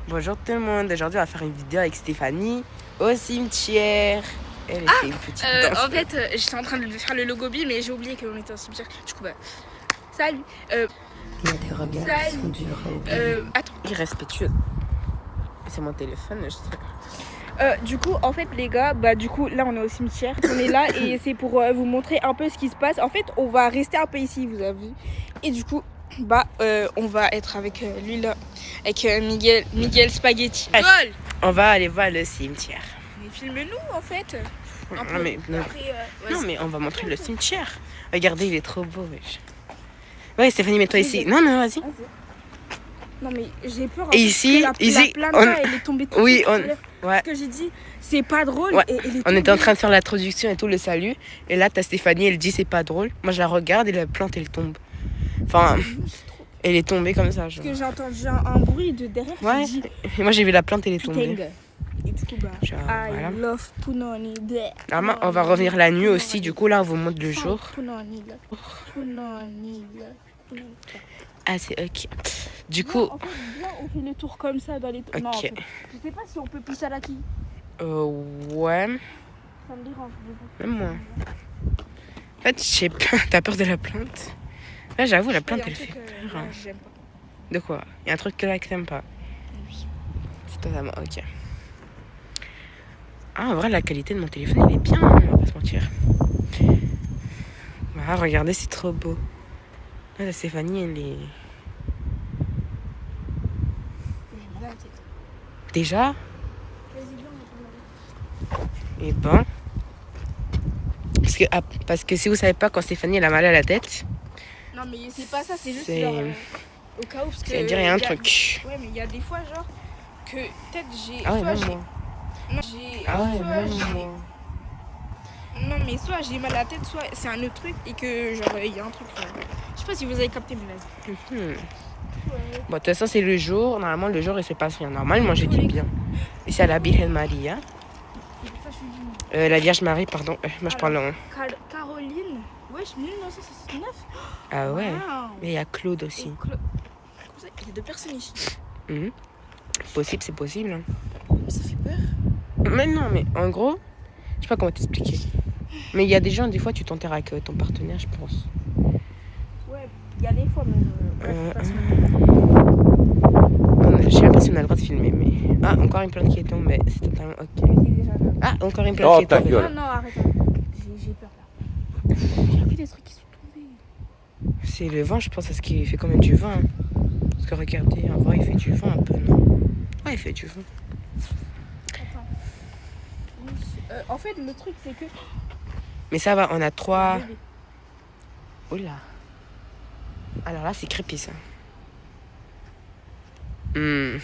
Bonjour tout le monde, aujourd'hui on va faire une vidéo avec Stéphanie au cimetière. Elle fait une petite danse. En fait, j'étais en train de faire le logo bi, mais j'ai oublié qu'on était au cimetière. Du coup, salut. Il y a des regards qui sont durs. Attends. Irrespectueux. C'est mon téléphone, je sais. Du coup, en fait, les gars, du coup, là, on est au cimetière. On est là et c'est pour vous montrer un peu ce qui se passe. En fait, on va rester un peu ici, vous avez vu. Et du coup, on va être avec lui là, avec Miguel Spaghetti. Gol. On va aller voir le cimetière. Mais filme-nous, en fait. Non, mais on va montrer le cimetière. Regardez, il est trop beau. Ouais, Stéphanie, mets-toi ici. Non, vas-y. Non, mais j'ai peur. Et ici, la planta, elle est tombée tout de suite. Ouais. Ce que j'ai dit, c'est pas drôle. Ouais. Et on était en train de faire l'introduction et tout, le salut. Et là, t'as Stéphanie, elle dit c'est pas drôle. Moi, je la regarde et la plante, elle tombe. Enfin, elle est tombée comme ça. Genre. Parce que j'ai entendu un bruit de derrière qui dit... Et moi, j'ai vu la plante, elle est tombée. Et du coup, voilà. love Punani. Normalement, on va revenir la nuit aussi. Du coup, là, on vous montre le jour. Ah, c'est ok. Du coup... En fait, on fait le tour comme ça dans les... Ok. Non, je sais pas si on peut pousser à la quille. Ouais. Ça me dérange. Même moi. En fait, je sais pas. T'as peur de la plante? Là, j'avoue, la plante, elle fait peur. J'aime pas. De quoi? Il y a un truc que là que t'aimes pas? Oui. C'est totalement ok. Ah, en vrai, la qualité de mon téléphone, elle est bien, on va pas se mentir. Ah, regardez, c'est trop beau. Là, la Stéphanie, elle est... J'ai mal à la tête. Déjà? Et ben... Parce que si vous savez pas, quand Stéphanie, elle a mal à la tête... Non, mais c'est pas ça, c'est juste genre... Au cas où, parce que... Ça veut dire, il y a un truc. Ouais, mais il y a des fois, genre, que peut-être j'ai... Ah ouais, même moi. Non, j'ai... Ah ouais, même moi. Non, mais soit j'ai mal à la tête, soit c'est un autre truc et que, genre, il y a un truc... Je sais pas si vous avez capté, mais vas-y. Ouais. Bon, de toute façon, c'est le jour. Normalement, le jour, il se passe rien. Normalement, j'ai dit bien. Et c'est à la Virgen Maria. La Vierge Marie, pardon. Moi, je parle en... Caroline. Wesh, 1969. Ah ouais. Wow. Mais il y a Claude aussi. Il y a deux personnes ici. Possible, c'est possible. Hein. Ça fait peur. Mais non, mais en gros, je sais pas comment t'expliquer. Mais il y a des gens, des fois, tu t'enterres avec ton partenaire, je pense. Ouais, il y a des fois, mais... Je sais même pas si on a le droit de filmer, mais... Ah, encore une plante qui est tombée, c'est totalement ok. Ah, encore une plante qui est tombée. Non, arrête. J'ai peur là. Il y a que des trucs qui sont tombés. C'est le vent, je pense, à ce qui fait quand même du vent. Hein. Parce que regardez, en vrai, il fait du vent un peu, non? Ouais, il fait du vent. Attends. En fait, le truc, c'est que... Mais ça va, on a 3... Oula. Alors là, c'est creepy, ça. Notre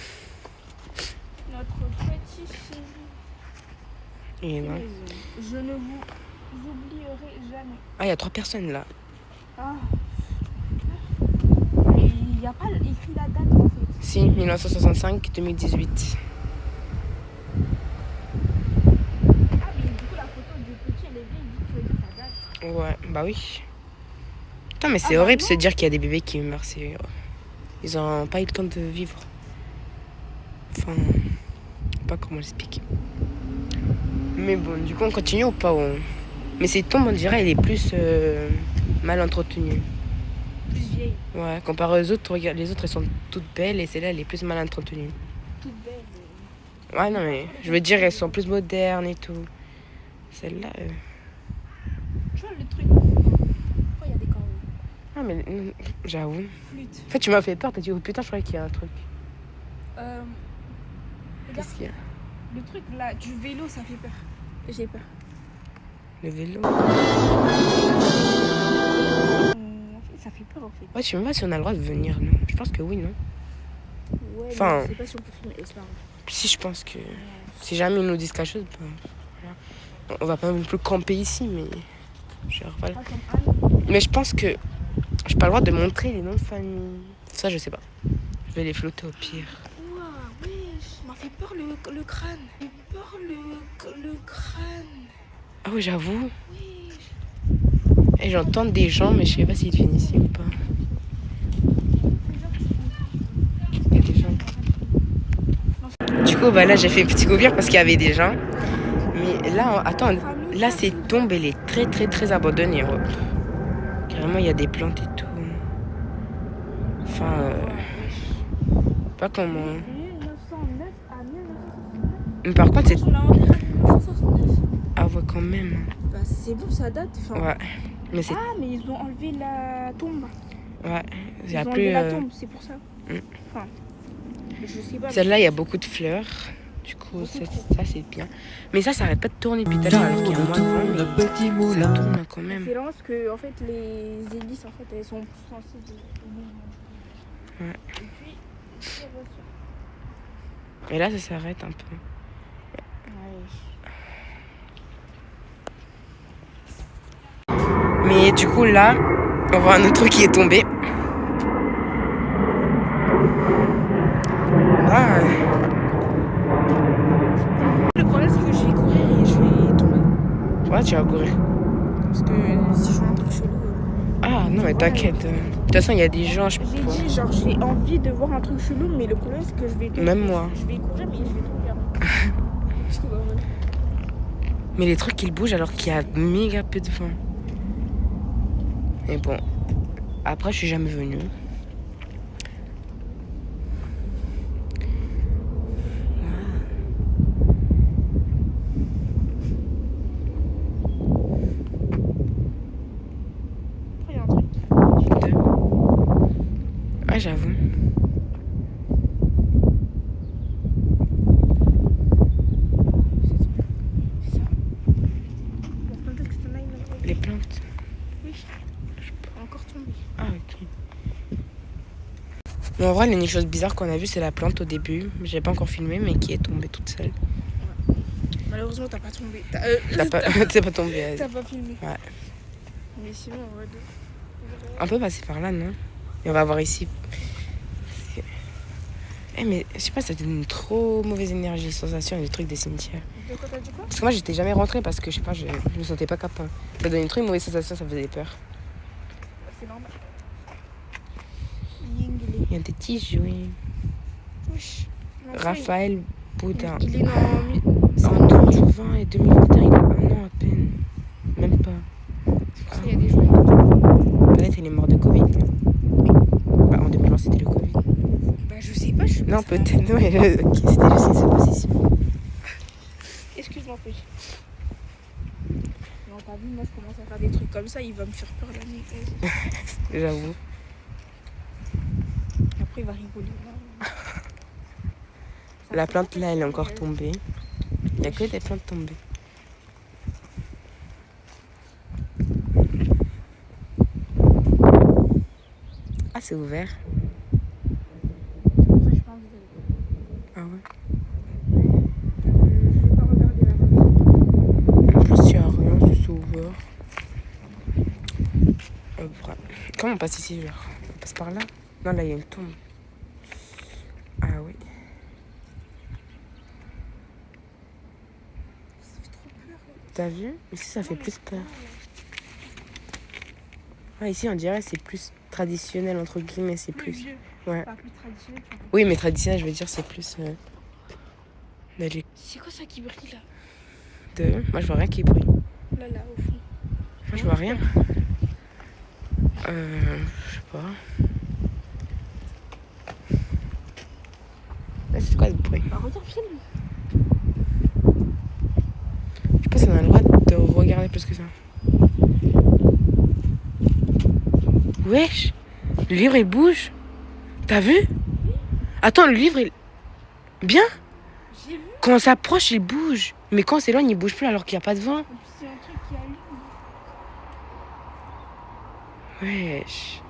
petit chéri. Et non. Je ne vous oublierai jamais. Ah, il y a 3 personnes, là. Ah. Mais il n'y a pas écrit la date, en fait. Si, 1965-2018. Ah, mais du coup, la photo du petit, elle est vieille, il dit sa date. Ouais, bah oui. Putain, mais c'est horrible de se dire qu'il y a des bébés qui meurent. Ils n'ont pas eu le temps de vivre. Enfin, je sais pas comment l'expliquer. Mais bon, du coup, on continue ou pas Mais ces tombes, on dirait, elle est plus mal entretenue. Plus vieille. Ouais, comparé aux autres, regarde, les autres, elles sont toutes belles et celle-là, elle est plus mal entretenue. Toute belle. Ouais, non, mais je veux dire, elles sont plus modernes et tout. Celle-là... Tu vois le truc. Pourquoi il y a des carreaux? Ah, mais j'avoue. Flûte. En fait, tu m'as fait peur, t'as dit, oh putain, je croyais qu'il y a un truc. Regarde, Qu'est-ce qu'il y a? le truc là, du vélo, ça fait peur. J'ai peur. Le vélo. Ça fait peur en fait. Ouais, je sais même pas si on a le droit de venir, non. Je pense que oui, non. Ouais, enfin, je sais pas si on peut filmer. Si, je pense que... Si jamais ils nous disent quelque chose, voilà. On va pas non plus camper ici, mais... Genre, voilà. Mais je pense que... J'ai pas le droit de montrer les noms de famille. Ça, je sais pas. Je vais les flotter au pire. Ouah, wesh. M'a fait peur le crâne. M'a fait peur le crâne. Ah oui, j'avoue. Wesh. Et j'entends des gens, mais je sais pas s'ils viennent ici ou pas. Il y a des gens. Du coup, bah là, j'ai fait une petite coupure parce qu'il y avait des gens. Mais là, attends, là, cette tombe, elle est très, très, très abandonnée. Ouais. Carrément, il y a des plantes et tout. Enfin, pas comment. 1909 à 1969. Mais par contre, c'est. On l'a enlevé en 1969. Ah ouais, quand même. Bah, c'est bon, ça date. Enfin, Ouais. Mais c'est. ah, mais ils ont enlevé la tombe. Ouais. Il y Ils a ont plus. enlevé la tombe, c'est pour ça. Mm. Enfin, je sais pas. Celle-là, il y a beaucoup de fleurs. Du coup, ça c'est bien. Mais ça s'arrête pas de tourner depuis tout à l'heure alors qu'il y a moins de vent. Mais ça tourne quand même. C'est lent parce que en fait, les hélices, en fait, elles sont plus sensibles au mouvement. Ouais. Et puis, c'est reçu. Et là, ça s'arrête un peu. Ouais. Mais du coup, là, on voit un autre truc qui est tombé. Ah. Le problème, c'est que je vais courir et je vais tomber. Ouais, tu vas courir. Parce que si je vois un truc chelou. Ah non, mais t'inquiète. De toute façon, il y a des gens, je J'ai crois. dit, genre, j'ai envie de voir un truc chelou, mais le problème, c'est que je vais tomber. Même moi. Je vais courir, mais je vais tomber. Parce que, bah, ouais. Mais les trucs, ils bougent alors qu'il y a méga peu de vent. Et bon, après, je suis jamais venue. Après, il y a un truc. Ouais, j'avoue. C'est ça. Bon, peut-être que c'est là, Les plantes. oui. Encore tombé. Ah, ok. Mais en vrai, l'unique chose bizarre qu'on a vue, c'est la plante au début. J'ai pas encore filmé, mais qui est tombée toute seule. Malheureusement, t'as pas tombé. T'es pas tombée. T'as pas filmé. Ouais. Mais sinon, en vrai, Un peu passé par là, non? Et on va voir ici. Eh, mais je sais pas, ça donne une trop mauvaise énergie, sensation, des trucs des cimetières. de quoi t'as dit quoi? Parce que moi, j'étais jamais rentrée parce que je sais pas, je me sentais pas capable. Ça donne une trop mauvaise sensation, ça faisait peur. C'est normal. Il y a des tiges, oui. Wesh. Raphaël Boudin. Il est dans. Entre 2020 et 2021, il a 1 an à peine. Même pas. C'est pour ça qu'il y a des gens. Peut-être il est mort de Covid. Bah, en 2020, c'était le Covid. Bah, je sais pas, je suis Non, pas peut-être. Ouais, ok, c'était juste une supposition. Excuse-moi, Fouille. Non, t'as vu, moi je commence à faire des trucs comme ça, il va me faire peur la nuit. J'avoue. Après, il va rigoler. La plante là, elle est encore tombée. Il n'y a que des plantes tombées. Ah, c'est ouvert. C'est pour ça que je pense Ah ouais. je vais pas regarder la main. En plus, il n'y a rien, c'est ouvert. Comment on passe ici, genre? On passe par là? Non, là, il y a une tombe. Ah oui. Ça fait trop peur. T'as vu? Ici, ça fait plus peur. Ah, ici, on dirait que c'est plus traditionnel, entre guillemets, c'est plus... vieux. Ouais. Pas plus traditionnel. Oui, mais traditionnel, je veux dire, c'est plus... d'aller C'est quoi ça qui brille là? Moi, je vois rien qui brille. Là, au fond. Moi, je vois rien. Je sais pas. Là, c'est quoi ce bruit? Bah, regarde, filme. Je sais pas si on a le droit de regarder plus que ça. Wesh! Le livre, il bouge. T'as vu? Attends, le livre, il... Bien? J'ai vu. Quand on s'approche, il bouge. Mais quand on s'éloigne, il bouge plus alors qu'il n'y a pas de vent. En plus, c'est un truc qui allume. Wesh.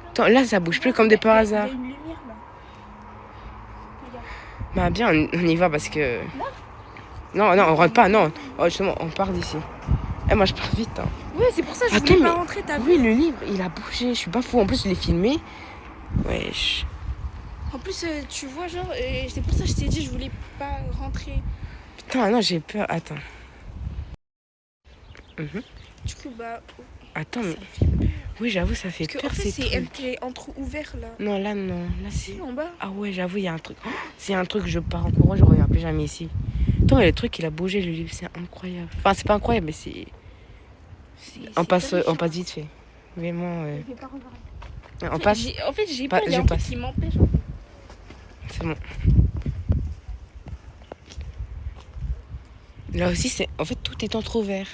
Attends, là, ça bouge plus comme de par hasard. Il y a une lumière là. Regarde. Bah bien, on y va parce que... Non, on rentre pas, non. Oh, justement, on part d'ici. Eh, moi, je pars vite. Hein. Ouais, c'est pour ça que je Attends, voulais pas mais- rentrer, t'as vu? Oui, le livre, il a bougé. Je suis pas fou. En plus, je l'ai filmé. Wesh. En plus, tu vois, genre, c'est pour ça que je t'ai dit, je voulais pas rentrer. Putain, non, j'ai peur. Attends. Du coup, bah, Attends, mais. Ça fait peur. Oui, j'avoue, ça fait Parce que peur en fait, ces c'est trucs. entre-ouvert là. Non, là, non. Là, c'est. En bas. Ah ouais, j'avoue, il y a un truc. Oh, c'est un truc, je pars en courant, je reviens plus jamais ici. Attends, mais le truc, il a bougé, le livre, c'est incroyable. Enfin, c'est pas incroyable, mais c'est. On passe vite fait. Vraiment. Je vais pas regarder. On passe. En fait, j'ai Pas- peur. Il y a je un truc passe. qui m'empêche. En fait. C'est bon. Là aussi, c'est. En fait, tout est entrouvert.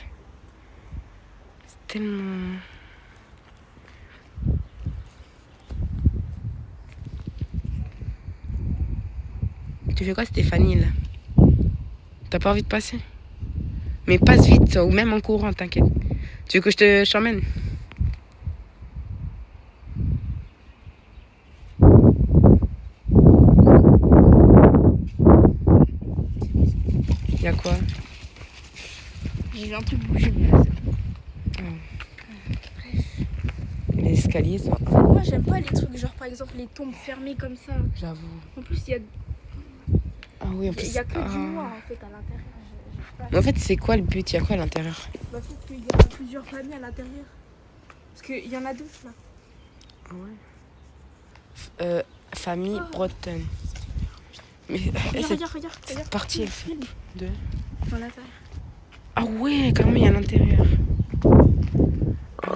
C'est tellement. Tu fais quoi, Stéphanie, là? T'as pas envie de passer? Mais passe vite, ou même en courant, t'inquiète. Tu veux que je t'emmène? Y'a quoi? J'ai vu un truc bouger. Les escaliers sont. En fait, moi, j'aime pas les trucs, genre par exemple les tombes fermées comme ça. J'avoue. En plus, il Ah oui, en plus. y a que du Ah. noir en fait à l'intérieur. Mais en fait, c'est quoi le but? Y'a quoi à l'intérieur? Bah, faut qu'il y a plusieurs familles à l'intérieur. Parce qu'il y en a deux là. Ah ouais. Famille bretonne. Mais cette Regarde. partie, elle fait deux. Dans l'intérieur. Ah ouais, quand même, il y a à l'intérieur. Ah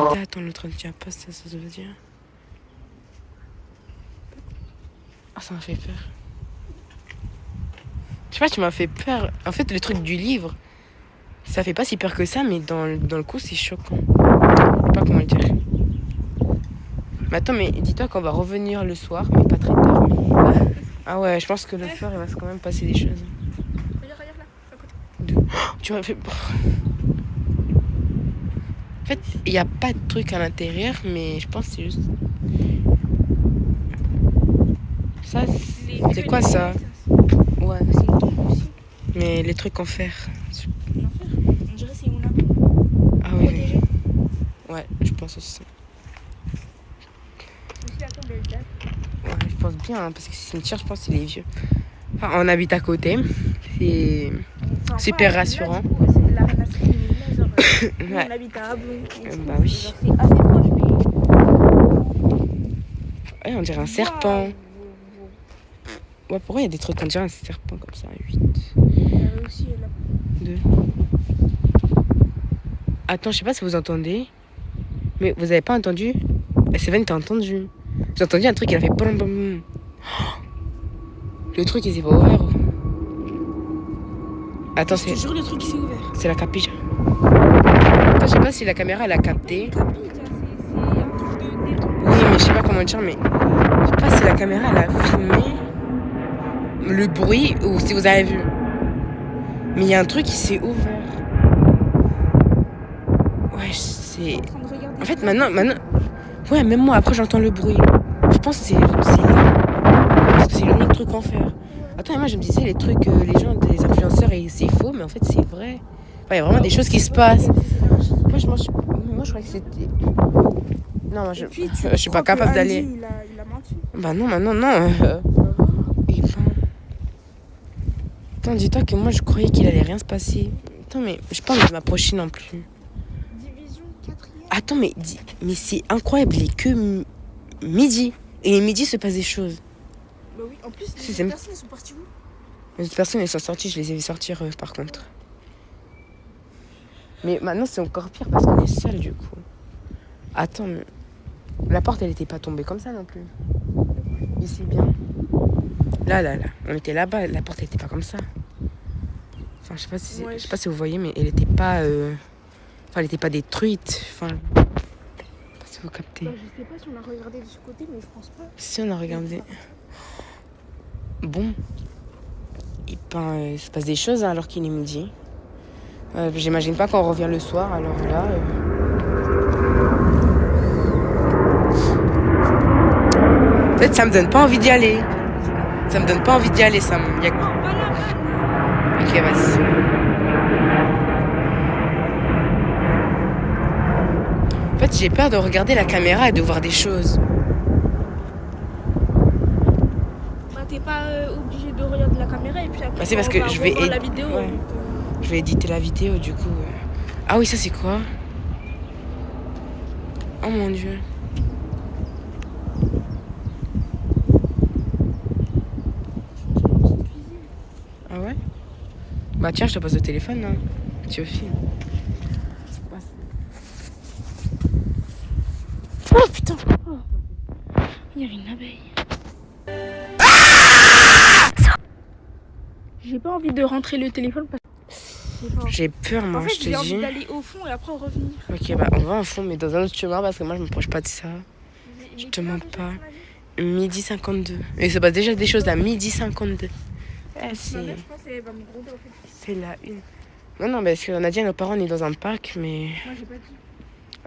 oui. Ça date, on ne tient pas, ça veut dire. Ah, ça m'a fait peur. Je sais pas, tu m'as fait peur. En fait, le truc du livre, ça fait pas si peur que ça, mais dans le coup, c'est choquant. Je sais pas comment le dire. Mais attends, mais dis-toi qu'on va revenir le soir, mais pas très tard. Mais... Ah ouais, je pense que le soir, il va quand même passer des choses. Regarde là, à côté. Oh, tu m'as fait peur. En fait, il n'y a pas de truc à l'intérieur, mais je pense que c'est juste... Ça, c'est quoi ça? Ouais, C'est une tombe aussi. mais les trucs en fer. On dirait c'est une Ah oui, protégée. ouais, je pense aussi. Aussi la tombe elle date. Ouais, je pense bien, hein, parce que ce cimetière, je pense qu'il est vieux. Enfin, on habite à côté. C'est Enfin, super pas- rassurant. Là, du coup, c'est la reine Astrid, mais là, genre, nous, Ouais. on habite à Ablon. Et je Bah trouve oui. que, genre, c'est assez proche, mais. Ouais, on dirait un serpent. Waouh. Ouais, pourquoi il y a des trucs, on dirait un serpent comme ça? 8, Il y avait aussi là. 2. Attends, je sais pas si vous entendez. Mais vous avez pas entendu? Séven, t'as entendu? J'ai entendu un truc, il a fait bam bam. Le truc, il s'est pas ouvert. Attends, Je te jure, le truc s'est ouvert. c'est la capiche. Attends, je sais pas si la caméra, elle a capté. Capite, c'est un truc de détruit. Oui, mais je sais pas comment dire, mais je sais pas si la caméra, elle a filmé le bruit ou si vous avez vu. Mais il y a un truc qui s'est ouvert. Ouais, c'est... En train de regarder. En fait, maintenant... Ouais, même moi, après, j'entends le bruit. Je pense que c'est là. Parce que c'est l'unique truc en faire. Attends, et moi, je me disais, les trucs, les gens, des influenceurs, et c'est faux, mais en fait, c'est vrai. Enfin, il y a vraiment des choses qui se passent. Moi, je croyais que c'était... Non, moi, je suis pas capable d'aller... Il a menti. Bah non, non. Et ben... Attends, dis-toi que moi, je croyais qu'il allait rien se passer. Attends, mais j'ai pas envie de m'approcher non plus. Division 4e. Attends, mais c'est incroyable, il est que midi. Et midi se passe des choses. Bah oui, en plus, Si, les personnes sont parties où? Les autres personnes, elles sont sorties, je les ai vues sortir par contre. Mais maintenant, c'est encore pire parce qu'on est seul du coup. Attends, mais... La porte, elle était pas tombée comme ça non plus. Ici, bien. Là. On était là-bas, la porte, elle était pas comme ça. Enfin, je sais pas si, Ouais. je sais pas si vous voyez, mais elle était pas... Enfin, elle était pas détruite. Enfin... Je sais pas si vous captez. Bah, je sais pas si on a regardé de ce côté, mais je pense pas. Si, on a regardé. Bon. Et ben, il se passe des choses hein, alors qu'il est midi. J'imagine pas qu'on revient le soir, alors là... En fait, ça me donne pas envie d'y aller. Ça me donne pas envie d'y aller, ça me... Non, pas là. Ok, vas-y. En fait, j'ai peur de regarder la caméra et de voir des choses. Bah, t'es pas obligé de regarder la caméra et puis après. Bah, c'est parce on que va je vais revoir la vidéo. ouais. Je vais éditer la vidéo, du coup. Ah oui, ça c'est quoi? Oh mon dieu. Ah ouais? Bah tiens, je te passe le téléphone, hein. Tu filmes. Oh putain. Oh. Il y avait une abeille. J'ai pas envie de rentrer le téléphone parce que J'ai peur, moi, en fait, je te j'ai envie dis. d'aller au fond et après revenir. Ok, bah on va en fond, mais dans un autre chemin parce que moi je m'approche pas de ça. Je te mens pas. 12h52. Et il se passe déjà des choses à 12h52. Ma mère, je pense qu'elle va me gronder en fait. C'est la une. Non, non, parce qu'on a dit à nos parents, on est dans un parc, mais. Moi, j'ai pas dit.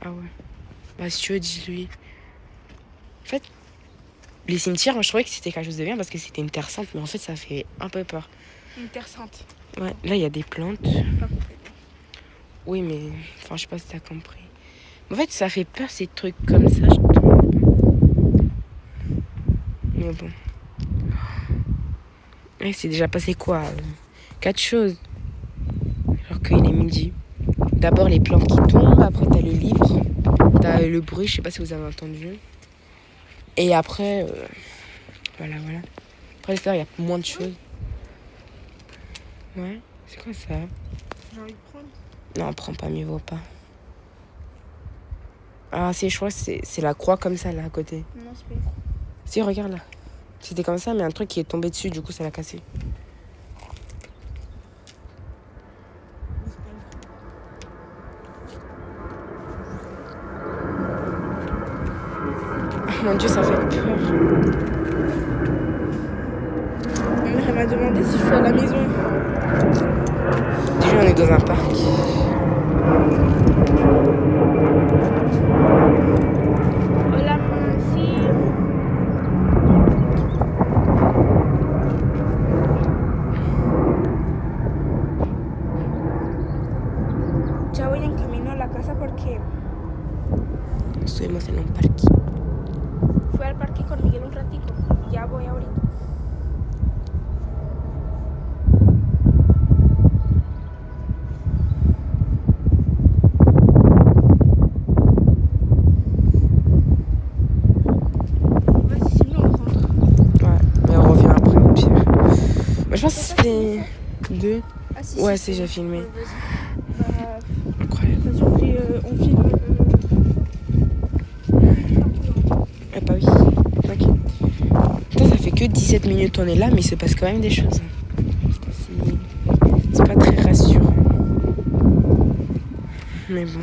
Ah ouais. Bah, si tu veux, dis-lui. En fait, les cimetières, moi, je trouvais que c'était quelque chose de bien parce que c'était une terre sainte, mais en fait, ça fait un peu peur. Une terre sainte. Ouais, là, il y a des plantes. Pas compris. Oui, mais. Enfin, je sais pas si t'as compris. En fait, ça fait peur, ces trucs comme ça, je te mens pas. Mais bon. Ouais, c'est déjà passé quoi 4 choses. Alors qu'il est midi. D'abord les plantes qui tombent, après t'as le livre, t'as le bruit, je sais pas si vous avez entendu. Et après, voilà. Après l'histoire, il y a moins de choses. Ouais, c'est quoi ça? J'ai envie de prendre. Non, prends pas, mieux vaut pas. Ah si, je crois que c'est la croix comme ça là à côté. Non, c'est pas une croix. Si, regarde là. C'était comme ça, mais un truc qui est tombé dessus, du coup ça l'a cassé. Oh mon dieu, ça fait peur. Ma mère, elle m'a demandé si je suis à la maison. Déjà, on est dans un parc. Hola, si. Ya voy en camino a la casa porque Estuvimos en un parque. fui al parque con Miguel un ratito. Ya voy ahorita. Vas-y, sinon on rentre. Ouais, mais on revient après au pire. Moi, je pense que c'était 2. Ah, si, Ouais, si, c'est déjà filmé. Ouais, vas-y. Bah, Incroyable. vas-y, on filme. Ah bah oui, ok. Putain, ça fait que 17 minutes on est là, mais il se passe quand même des choses. C'est pas très rassurant. Mais bon.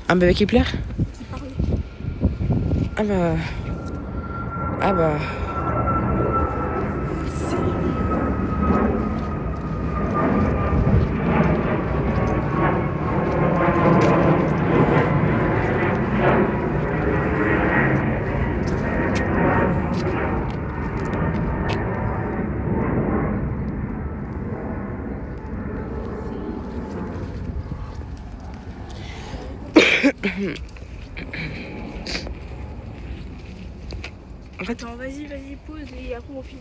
Un bébé qui pleure? Ah bah... Ah bah... En fait, Attends, vas-y, pause et après on filme.